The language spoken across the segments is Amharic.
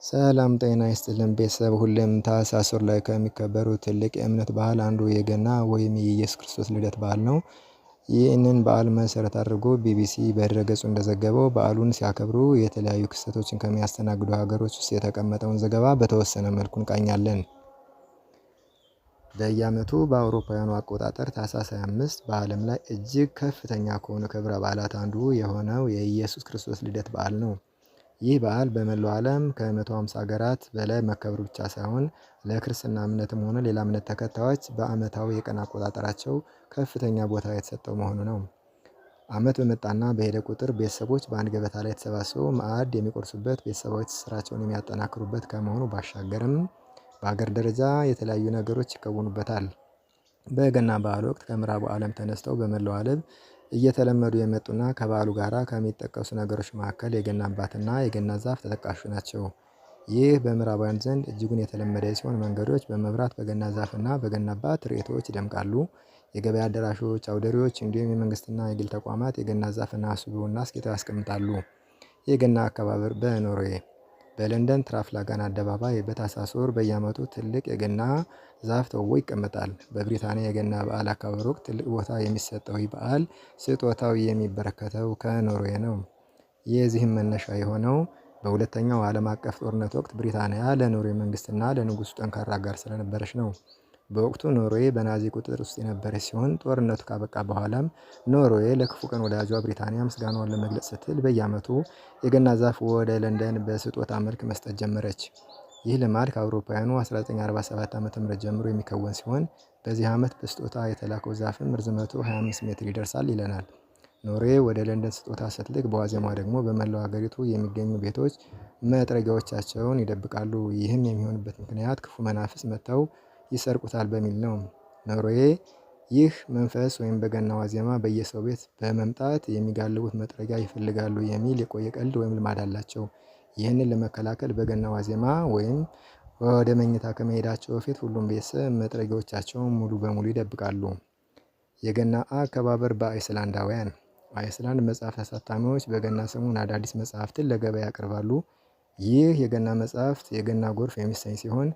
ሰላም ጤና ይስጥልን ቤተሰብ ሁሌም ታኅሳስ ወር ላይ ከሚከበሩ ትልቅ የእምነት በዓል አንዱ የገና ወይም የኢየሱስ ክርስቶስ ልደት በዓል ነው። ይህንን በዓል መሰረት አድርጎ ቢቢሲ በድረገጹ እንደዘገበው በዓሉን ሲያከብሩ የተለያዩ ክስተቶችን ከሚያስተናግዱ ሀገሮች ውስጥ የተቀመጠውን ዘገባ በተወሰነ መልኩ እንቃኛለን። በየዓመቱ በአውሮፓውያኑ አቆጣጠር ታኅሳስ 25 በዓለም ላይ እጅግ ከፍተኛ ከሆኑ ክብረ በዓላት አንዱ የሆነው የኢየሱስ ክርስቶስ ልደት በዓል ነው። ይህ በዓል በመላው ዓለም ከ150 ሀገራት በላይ መከበሩ ብቻ ሳይሆን ለክርስትና እምነትም ሆነ ሌላ እምነት ተከታዮች በዓመታዊ የቀን አቆጣጠራቸው ከፍተኛ ቦታ የተሰጠው መሆኑ ነው። ዓመት በመጣና በሄደ ቁጥር ቤተሰቦች በአንድ ገበታ ላይ ተሰባስበው ማዕድ የሚቆርሱበት፣ ቤተሰባዊ ትስስራቸውን የሚያጠናክሩበት ከመሆኑ ባሻገርም በሀገር ደረጃ የተለያዩ ነገሮች ይከወኑበታል። በገና በዓል ወቅት ከምዕራቡ ዓለም ተነስተው በመላው ዓለም እየተለመዱ የመጡና ከበዓሉ ጋራ ከሚጠቀሱ ነገሮች መካከል የገና አባትና የገና ዛፍ ተጠቃሹ ናቸው። ይህ በምዕራባውያን ዘንድ እጅጉን የተለመደ ሲሆን መንገዶች በመብራት በገና ዛፍና በገና አባት ትርኢቶች ይደምቃሉ። የገበያ አዳራሾች፣ አውደ ርዕዮች እንዲሁም የመንግስትና የግል ተቋማት የገና ዛፍና አስውበውና አስጊጠው ያስቀምጣሉ። የገና አከባበር በኖርዌይ በለንደን ትራፍላጋን አደባባይ በታኅሳስ ወር በየዓመቱ ትልቅ የገና ዛፍ ተውቦ ይቀመጣል። በብሪታንያ የገና በዓል አከባበር ወቅት ትልቅ ቦታ የሚሰጠው ይህ በዓል ስጦታው የሚበረከተው ከኖርዌይ ነው። የዚህም መነሻ የሆነው በሁለተኛው ዓለም አቀፍ ጦርነት ወቅት ብሪታንያ ለኖርዌይ መንግስትና ለንጉሱ ጠንካራ አጋር ስለነበረች ነው። በወቅቱ ኖርዌይ በናዚ ቁጥጥር ውስጥ የነበረች ሲሆን ጦርነቱ ካበቃ በኋላም ኖርዌይ ለክፉ ቀን ወዳጇ ብሪታንያ ምስጋናዋን ለመግለጽ ስትል በየዓመቱ የገና ዛፍ ወደ ለንደን በስጦታ መልክ መስጠት ጀመረች። ይህ ልማድ ከአውሮፓውያኑ 1947 ዓ.ም ጀምሮ የሚከወን ሲሆን በዚህ ዓመት በስጦታ የተላከው ዛፍም ርዝመቱ 25 ሜትር ይደርሳል ይለናል። ኖርዌይ ወደ ለንደን ስጦታ ስትልክ በዋዜማ ደግሞ በመላው ሀገሪቱ የሚገኙ ቤቶች መጥረጊያዎቻቸውን ይደብቃሉ። ይህም የሚሆንበት ምክንያት ክፉ መናፍስት መጥተው ይሰርቁታል በሚል ነው። ኖርዌይ ይህ መንፈስ ወይም በገና ዋዜማ በየሰው ቤት በመምጣት የሚጋልቡት መጥረጊያ ይፈልጋሉ የሚል የቆየ ቀልድ ወይም ልማድ አላቸው። ይህንን ለመከላከል በገና ዋዜማ ወይም ወደ መኝታ ከመሄዳቸው በፊት ሁሉም ቤተሰብ መጥረጊያዎቻቸውን ሙሉ በሙሉ ይደብቃሉ። የገና አከባበር በአይስላንዳውያን አይስላንድ መጽሐፍት አሳታሚዎች በገና ሰሞን አዳዲስ መጽሐፍትን ለገበያ ያቀርባሉ። ይህ የገና መጽሐፍት የገና ጎርፍ የሚሰኝ ሲሆን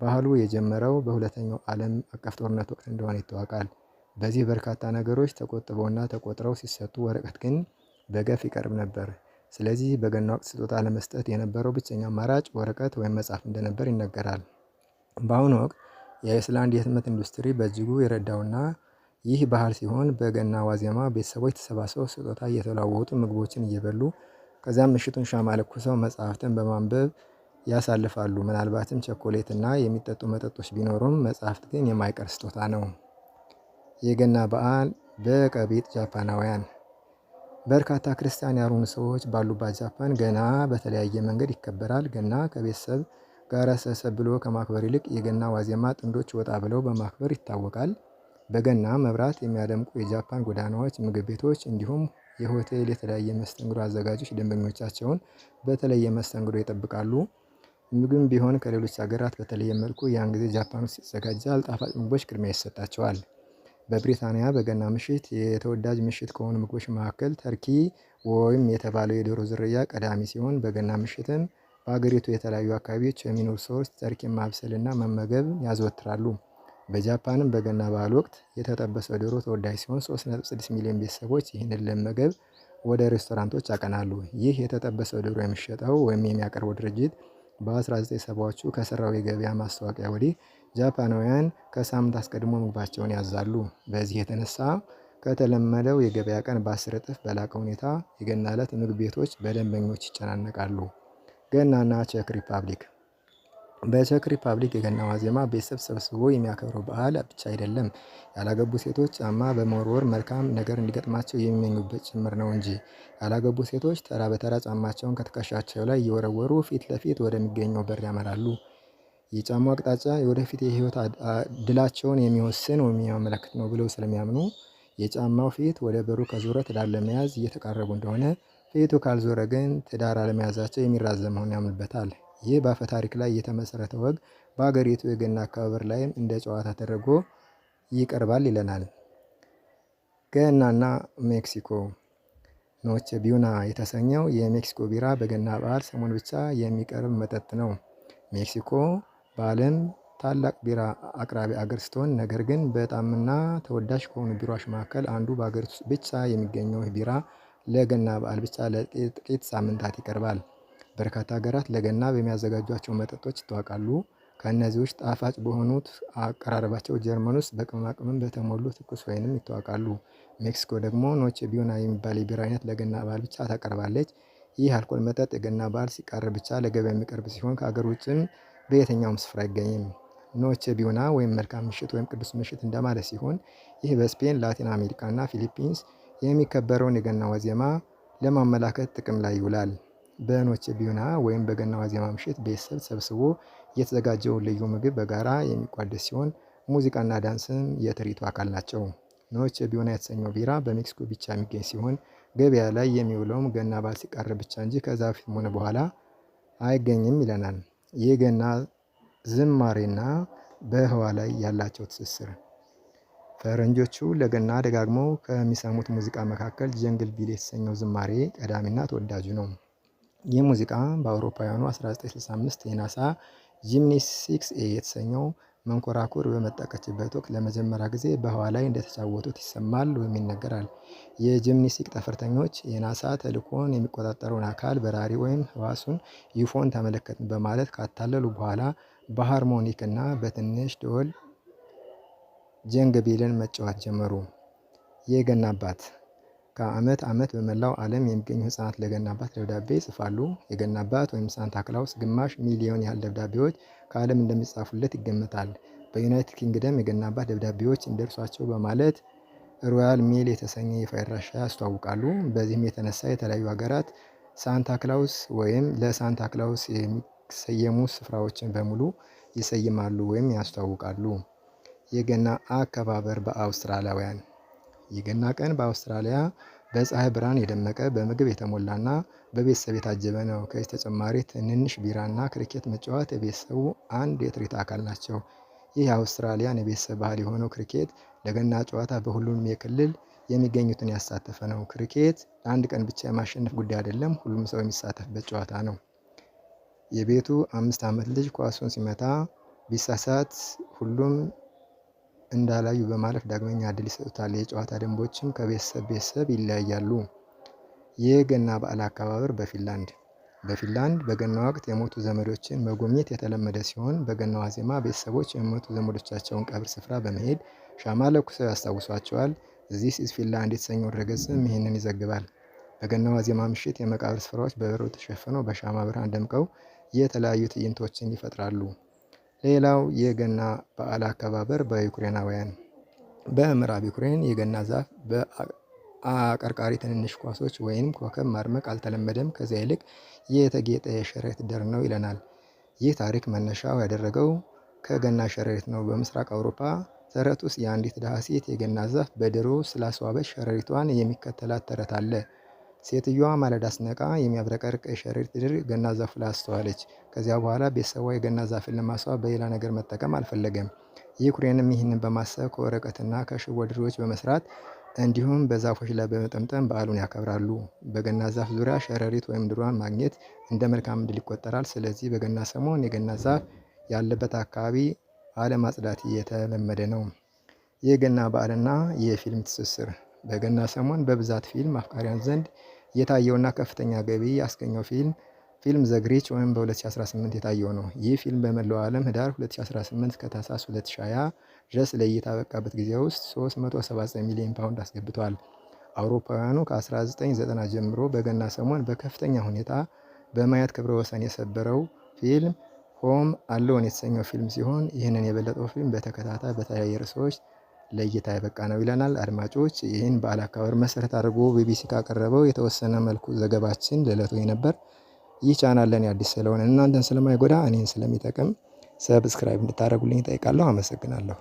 ባህሉ የጀመረው በሁለተኛው ዓለም አቀፍ ጦርነት ወቅት እንደሆነ ይታወቃል። በዚህ በርካታ ነገሮች ተቆጥበውና ተቆጥረው ሲሰጡ፣ ወረቀት ግን በገፍ ይቀርብ ነበር። ስለዚህ በገና ወቅት ስጦታ ለመስጠት የነበረው ብቸኛ አማራጭ ወረቀት ወይም መጽሐፍ እንደነበር ይነገራል። በአሁኑ ወቅት የአይስላንድ የህትመት ኢንዱስትሪ በእጅጉ የረዳውና ይህ ባህል ሲሆን በገና ዋዜማ ቤተሰቦች ተሰባስበው ስጦታ እየተለዋወጡ ምግቦችን እየበሉ ከዚያም ምሽቱን ሻማ ለኩሰው መጽሐፍትን በማንበብ ያሳልፋሉ። ምናልባትም ቸኮሌት እና የሚጠጡ መጠጦች ቢኖሩም መጽሐፍት ግን የማይቀር ስጦታ ነው። የገና በዓል በቀቢጥ ጃፓናውያን በርካታ ክርስቲያን ያልሆኑ ሰዎች ባሉባት ጃፓን ገና በተለያየ መንገድ ይከበራል። ገና ከቤተሰብ ጋር ሰብሰብ ብሎ ከማክበር ይልቅ የገና ዋዜማ ጥንዶች ወጣ ብለው በማክበር ይታወቃል። በገና መብራት የሚያደምቁ የጃፓን ጎዳናዎች፣ ምግብ ቤቶች እንዲሁም የሆቴል የተለያየ መስተንግዶ አዘጋጆች ደንበኞቻቸውን በተለየ መስተንግዶ ይጠብቃሉ። ምግብም ቢሆን ከሌሎች ሀገራት በተለየ መልኩ ያን ጊዜ ጃፓን ውስጥ ይዘጋጃል። ጣፋጭ ምግቦች ቅድሚያ ይሰጣቸዋል። በብሪታንያ በገና ምሽት የተወዳጅ ምሽት ከሆኑ ምግቦች መካከል ተርኪ ወይም የተባለው የዶሮ ዝርያ ቀዳሚ ሲሆን በገና ምሽትም በሀገሪቱ የተለያዩ አካባቢዎች የሚኖሩ ሰዎች ተርኪን ማብሰልና መመገብ ያዘወትራሉ። በጃፓንም በገና በዓል ወቅት የተጠበሰ ዶሮ ተወዳጅ ሲሆን 3.6 ሚሊዮን ቤተሰቦች ይህንን ለመመገብ ወደ ሬስቶራንቶች ያቀናሉ። ይህ የተጠበሰ ዶሮ የሚሸጠው ወይም የሚያቀርበው ድርጅት በ1970ዎቹ ከሰራው የገበያ ማስታወቂያ ወዲህ ጃፓናውያን ከሳምንት አስቀድሞ ምግባቸውን ያዛሉ። በዚህ የተነሳ ከተለመደው የገበያ ቀን በ10 እጥፍ በላቀ ሁኔታ የገና ዕለት ምግብ ቤቶች በደንበኞች ይጨናነቃሉ። ገናና ቼክ ሪፐብሊክ በቼክ ሪፐብሊክ የገና ዋዜማ ቤተሰብ ሰብስቦ የሚያከብረው በዓል ብቻ አይደለም፣ ያላገቡ ሴቶች ጫማ በመወርወር መልካም ነገር እንዲገጥማቸው የሚመኙበት ጭምር ነው እንጂ። ያላገቡ ሴቶች ተራ በተራ ጫማቸውን ከትከሻቸው ላይ እየወረወሩ ፊት ለፊት ወደሚገኘው በር ያመራሉ። የጫማው አቅጣጫ የወደፊት የህይወት ድላቸውን የሚወስን ወይም የሚያመለክት ነው ብለው ስለሚያምኑ የጫማው ፊት ወደ በሩ ከዞረ ትዳር ለመያዝ እየተቃረቡ እንደሆነ፣ ፊቱ ካልዞረ ግን ትዳር አለመያዛቸው የሚራዘም መሆኑን ያምኑበታል። ይህ በአፈ ታሪክ ላይ የተመሰረተ ወግ በአገሪቱ የገና አከባበር ላይም እንደ ጨዋታ ተደርጎ ይቀርባል ይለናል። ገናና ሜክሲኮ ኖቼ ቢዩና የተሰኘው የሜክሲኮ ቢራ በገና በዓል ሰሞን ብቻ የሚቀርብ መጠጥ ነው። ሜክሲኮ በዓለም ታላቅ ቢራ አቅራቢ አገር ስትሆን ነገር ግን በጣምና ተወዳጅ ከሆኑ ቢራዎች መካከል አንዱ በአገሪቱ ውስጥ ብቻ የሚገኘው ቢራ ለገና በዓል ብቻ ለጥቂት ሳምንታት ይቀርባል። በርካታ ሀገራት ለገና በሚያዘጋጇቸው መጠጦች ይታወቃሉ። ከእነዚህ ውስጥ ጣፋጭ በሆኑት አቀራረባቸው ጀርመን ውስጥ በቅመማ ቅመም በተሞሉ ትኩስ ወይንም ይታወቃሉ። ሜክሲኮ ደግሞ ኖቼ ቢዩና የሚባል የቢራ አይነት ለገና በዓል ብቻ ታቀርባለች። ይህ አልኮል መጠጥ የገና በዓል ሲቃረብ ብቻ ለገበያ የሚቀርብ ሲሆን ከሀገር ውጭም በየትኛውም ስፍራ አይገኝም። ኖቼ ቢዩና ወይም መልካም ምሽት ወይም ቅዱስ ምሽት እንደማለት ሲሆን ይህ በስፔን፣ ላቲን አሜሪካ እና ፊሊፒንስ የሚከበረውን የገና ዋዜማ ለማመላከት ጥቅም ላይ ይውላል። በኖቼ ቢዩና ወይም በገና ዋዜማ ምሽት ቤተሰብ ተሰብስቦ የተዘጋጀውን ልዩ ምግብ በጋራ የሚቋደስ ሲሆን ሙዚቃና ዳንስም የትርኢቱ አካል ናቸው። ኖቼ ቢዩና የተሰኘው ቢራ በሜክሲኮ ብቻ የሚገኝ ሲሆን ገበያ ላይ የሚውለውም ገና በዓል ሲቃረብ ብቻ እንጂ ከዛ በፊትም ሆነ በኋላ አይገኝም ይለናል። የገና ዝማሬና በህዋ ላይ ያላቸው ትስስር ፈረንጆቹ ለገና ደጋግመው ከሚሰሙት ሙዚቃ መካከል ጀንግል ቢል የተሰኘው ዝማሬ ቀዳሚና ተወዳጁ ነው። ይህ ሙዚቃ በአውሮፓውያኑ 1965 የናሳ ጂምኒስቲክስ ኤ የተሰኘው መንኮራኩር በመጠቀችበት ወቅት ለመጀመሪያ ጊዜ በህዋ ላይ እንደተጫወቱት ይሰማል ወይም ይነገራል። የጂምኒስቲክ ጠፈርተኞች የናሳ ተልእኮን የሚቆጣጠረውን አካል በራሪ ወይም ህዋሱን ዩፎን ተመለከትን በማለት ካታለሉ በኋላ በሃርሞኒክ እና በትንሽ ደወል ጀንግቢልን መጫወት ጀመሩ። የገና አባት ከዓመት ዓመት በመላው ዓለም የሚገኙ ህፃናት ለገና አባት ደብዳቤ ይጽፋሉ። የገና አባት ወይም ሳንታ ክላውስ ግማሽ ሚሊዮን ያህል ደብዳቤዎች ከዓለም እንደሚጻፉለት ይገመታል። በዩናይትድ ኪንግደም የገና አባት ደብዳቤዎች እንደርሷቸው በማለት ሮያል ሜል የተሰኘ ይፋ አድራሻ ያስተዋውቃሉ። በዚህም የተነሳ የተለያዩ ሀገራት ሳንታ ክላውስ ወይም ለሳንታ ክላውስ የሚሰየሙ ስፍራዎችን በሙሉ ይሰይማሉ ወይም ያስተዋውቃሉ። የገና አከባበር በአውስትራሊያውያን የገና ቀን በአውስትራሊያ በፀሐይ ብርሃን የደመቀ በምግብ የተሞላና በቤተሰብ የታጀበ ነው። ከዚህ ተጨማሪ ትንንሽ ቢራና ክሪኬት መጫወት የቤተሰቡ አንድ የትርኢት አካል ናቸው። ይህ የአውስትራሊያን የቤተሰብ ባህል የሆነው ክሪኬት ለገና ጨዋታ በሁሉም የክልል የሚገኙትን ያሳተፈ ነው። ክሪኬት አንድ ቀን ብቻ የማሸነፍ ጉዳይ አይደለም፣ ሁሉም ሰው የሚሳተፍበት ጨዋታ ነው። የቤቱ 5 ዓመት ልጅ ኳሱን ሲመታ ቢሳሳት ሁሉም እንዳላዩ በማለፍ ዳግመኛ እድል ይሰጡታል። የጨዋታ ደንቦችም ከቤተሰብ ይለያያሉ። የገና በዓል አከባበር በፊንላንድ በገና ወቅት የሞቱ ዘመዶችን መጎብኘት የተለመደ ሲሆን በገና ዋዜማ ቤተሰቦች የሞቱ ዘመዶቻቸውን ቀብር ስፍራ በመሄድ ሻማ ለኩሰው ያስታውሷቸዋል። ዚስ ኢዝ ፊንላንድ የተሰኘው ድረገጽም ይህንን ይዘግባል። በገና ዋዜማ ምሽት የመቃብር ስፍራዎች በበረዶ ተሸፍነው በሻማ ብርሃን ደምቀው የተለያዩ ትዕይንቶችን ይፈጥራሉ። ሌላው የገና በዓል አከባበር በዩክሬናውያን በምዕራብ ዩክሬን የገና ዛፍ በአቀርቃሪ ትንንሽ ኳሶች ወይም ኮከብ ማድመቅ አልተለመደም። ከዚያ ይልቅ የተጌጠ የሸረሪት ደር ነው ይለናል። ይህ ታሪክ መነሻው ያደረገው ከገና ሸረሪት ነው። በምስራቅ አውሮፓ ተረት ውስጥ የአንዲት ድሃ ሴት የገና ዛፍ በድሮ ስላስዋበች ሸረሪቷን የሚከተላት ተረት አለ። ሴትዮዋ ማለዳ ስነቃ የሚያብረቀርቅ የሸረሪት ድር ገና ዛፉ ላይ አስተዋለች። ከዚያ በኋላ ቤተሰቧ የገና ዛፍን ለማስዋብ በሌላ ነገር መጠቀም አልፈለገም። ዩክሬንም ይህንን በማሰብ ከወረቀትና ከሽቦ ድሮች በመስራት እንዲሁም በዛፎች ላይ በመጠምጠም በዓሉን ያከብራሉ። በገና ዛፍ ዙሪያ ሸረሪት ወይም ድሯን ማግኘት እንደ መልካም ዕድል ይቆጠራል። ስለዚህ በገና ሰሞን የገና ዛፍ ያለበት አካባቢ አለማጽዳት የተለመደ ነው። የገና በዓልና የፊልም ትስስር በገና ሰሞን በብዛት ፊልም አፍቃሪያን ዘንድ የታየውና ከፍተኛ ገቢ ያስገኘው ፊልም ዘ ግሪች ወይም በ2018 የታየው ነው። ይህ ፊልም በመላው ዓለም ህዳር 2018 ከታህሳስ 2020 ድረስ ለእይታ በቃበት ጊዜ ውስጥ 379 ሚሊዮን ፓውንድ አስገብቷል። አውሮፓውያኑ ከ1990 ጀምሮ በገና ሰሞን በከፍተኛ ሁኔታ በማየት ክብረ ወሰን የሰበረው ፊልም ሆም አሎን የተሰኘው ፊልም ሲሆን ይህንን የበለጠው ፊልም በተከታታይ በተለያየ ርዕሶች ለእይታ የበቃ ነው ይለናል። አድማጮች ይህን በዓል አከባበር መሰረት አድርጎ ቢቢሲ ካቀረበው የተወሰነ መልኩ ዘገባችን ለዕለቱ ነበር። ይህ ቻናል ለኔ አዲስ ስለሆነ እናንተን ስለማይጎዳ እኔን ስለሚጠቅም ሰብስክራይብ እንድታደርጉልኝ እጠይቃለሁ። አመሰግናለሁ።